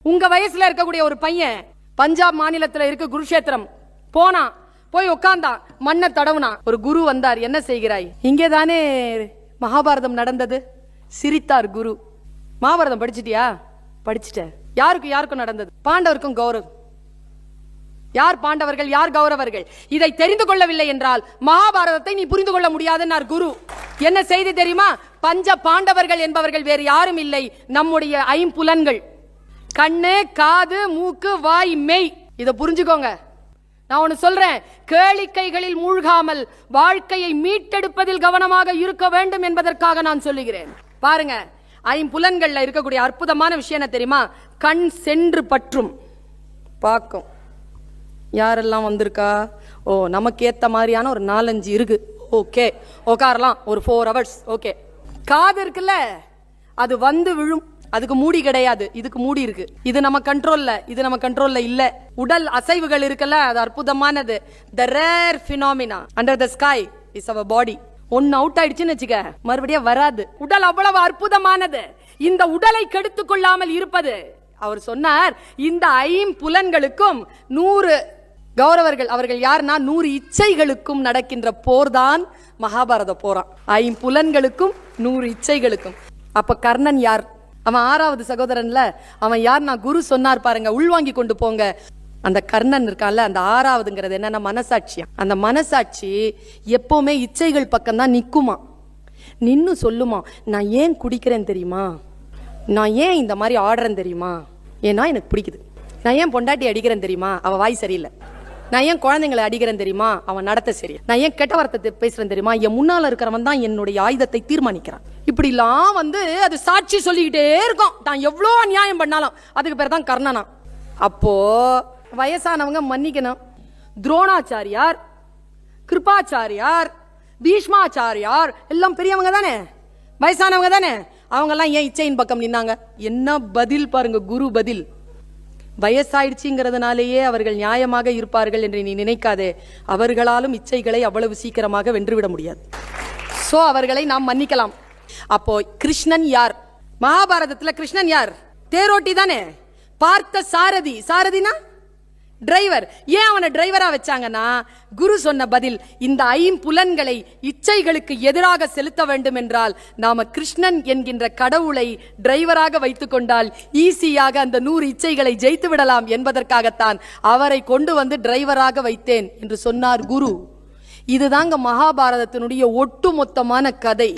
உங்க வயசுல இருக்கக்கூடிய ஒரு பையன் பஞ்சாப் மாநிலத்தில் இருக்க குருஷேத்திரம் போனா, போய் உட்கார்ந்தான், மண்ணை தடவுனா. ஒரு குரு வந்தார், என்ன செய்கிறாய்? இங்கேதானே மகாபாரதம் நடந்தது. சிரித்தார் குரு. மகாபாரதம் படிச்சிட்டியா? படிச்சுட்டேன். யாருக்கும் நடந்தது? பாண்டவருக்கும் கௌரவம். யார் பாண்டவர்கள், யார் கௌரவர்கள்? இதை தெரிந்து கொள்ளவில்லை என்றால் மகாபாரதத்தை நீ புரிந்து கொள்ள முடியாதுன்னார் குரு. என்ன செய்தி தெரியுமா? பஞ்ச பாண்டவர்கள் என்பவர்கள் வேறு யாரும் இல்லை, நம்முடைய ஐம்புலன்கள். கண்ணு, காது, மூக்கு, வாய், மெய். இதை புரிஞ்சுக்கோங்க. நான் ஒன்னு சொல்றேன், கேளிக்கைகளில் மூழ்காமல் வாழ்க்கையை மீட்டெடுப்பதில் கவனமாக இருக்க வேண்டும் என்பதற்காக நான் சொல்லுகிறேன். பாருங்க, ஐம்புலன்கள்ல இருக்கக்கூடிய அற்புதமான விஷயம் என்ன தெரியுமா? கண் சென்று பற்றும், பார்க்கும். யாரெல்லாம் வந்திருக்கா? ஓ, நமக்கு ஏத்த மாதிரியான ஒரு 4-5 இருக்கு. ஓகே, உட்காரலாம் ஒரு 4 hours. ஓகே. காது இருக்குல்ல, அது வந்து விழும். அதுக்கு மூடி கிடையாது, இதுக்கு மூடி இருக்கு. இது நம்ம கண்ட்ரோல்ல, இது நம்ம கண்ட்ரோல்ல இல்ல. உடல் அசைவுகள் இருக்குல்ல, அது அற்புதமானது. The rare phenomena under the sky is our body. ஒன்னு அவுட் ஆயிடுச்சுன்னு வச்சுக்க, மறுபடியும் வராது. உடல் அவ்வளவு அற்புதமானது. இந்த உடலை கெடுத்துக் கொள்ளாமல் இருப்பது. அவர் சொன்னார், இந்த ஐம்புலன்களுக்கும் 100 கௌரவர்கள். அவர்கள் யாருன்னா 100 இச்சைகளுக்கும் நடக்கின்ற போர்தான் மகாபாரத போரான். ஐம்புலன்களுக்கும் 100 இச்சைகளுக்கும். அப்ப கர்ணன் யார்? அவன் 6வது சகோதரன்ல. அவன் யார்? நான் குரு சொன்னார் பாருங்க, உள்வாங்கி கொண்டு போங்க. அந்த கர்ணன் இருக்கான்ல, அந்த 6வதுங்கிறது என்னன்னா மனசாட்சியா. அந்த மனசாட்சி எப்பவுமே இச்சைகள் பக்கம் தான் நிக்குமா. நின்னு சொல்லுமா, நான் ஏன் குடிக்கிறேன் தெரியுமா, நான் ஏன் இந்த மாதிரி ஆடுறேன் தெரியுமா, ஏன்னா எனக்கு பிடிக்குது. நான் ஏன் பொண்டாட்டி அடிக்கிறேன் தெரியுமா, அவ வாய் சரியில்லை. நான் ஏன் குழந்தைங்களை அடிக்கிறேன் தெரியுமா, அவன் நடத்த சரியா. நான் ஏன் கெட்ட வார்த்தை பேசுறேன் தெரியுமா, என் முன்னால இருக்கிறவன் தான் என்னுடைய ஆயுதத்தை தீர்மானிக்கிறான். இப்படிலாம் அது சாட்சி சொல்லிக்கிட்டே இருக்கும். நான் எவ்வளோ அநியாயம் பண்ணாலும். அதுக்கு பேர் தான் கர்ணனா. அப்போ வயசானவங்க மன்னிக்கணும். துரோணாச்சாரியார், கிருபாச்சாரியார், பீஷ்மாச்சாரியார் எல்லாம் பெரியவங்க தானே, வயசானவங்க தானே. அவங்க எல்லாம் ஏன் இச்சையின் பக்கம் நின்னாங்க? என்ன பதில் பாருங்க, குரு பதில். வயசாயிடுச்சுங்கிறதுனாலேயே அவர்கள் நியாயமாக இருப்பார்கள் என்று நீ நினைக்காதே. அவர்களாலும் இச்சைகளை அவ்வளவு சீக்கிரமாக வென்றுவிட முடியாது. சோ அவர்களை நாம் மன்னிக்கலாம். அப்போ கிருஷ்ணன் யார்? மகாபாரதத்துல கிருஷ்ணன் யார்? தேரோட்டி தானே. பார்த்த சாரதி. சாரதினா டிரைவர். ஏன் அவனை டிரைவரா வச்சாங்கன்னா, குரு சொன்ன பதில், இந்த ஐம்புலன்களை இச்சைகளுக்கு எதிராக செலுத்த வேண்டும் என்றால் நாம கிருஷ்ணன் என்கின்ற கடவுளை டிரைவராக வைத்துக் கொண்டால் ஈஸியாக அந்த 100 இச்சைகளை ஜெயித்து விடலாம் என்பதற்காகத்தான் அவரை கொண்டு வந்து டிரைவராக வைத்தேன் என்று சொன்னார் குரு. இதுதாங்க மகாபாரதத்தினுடைய ஒட்டுமொத்தமான கதை.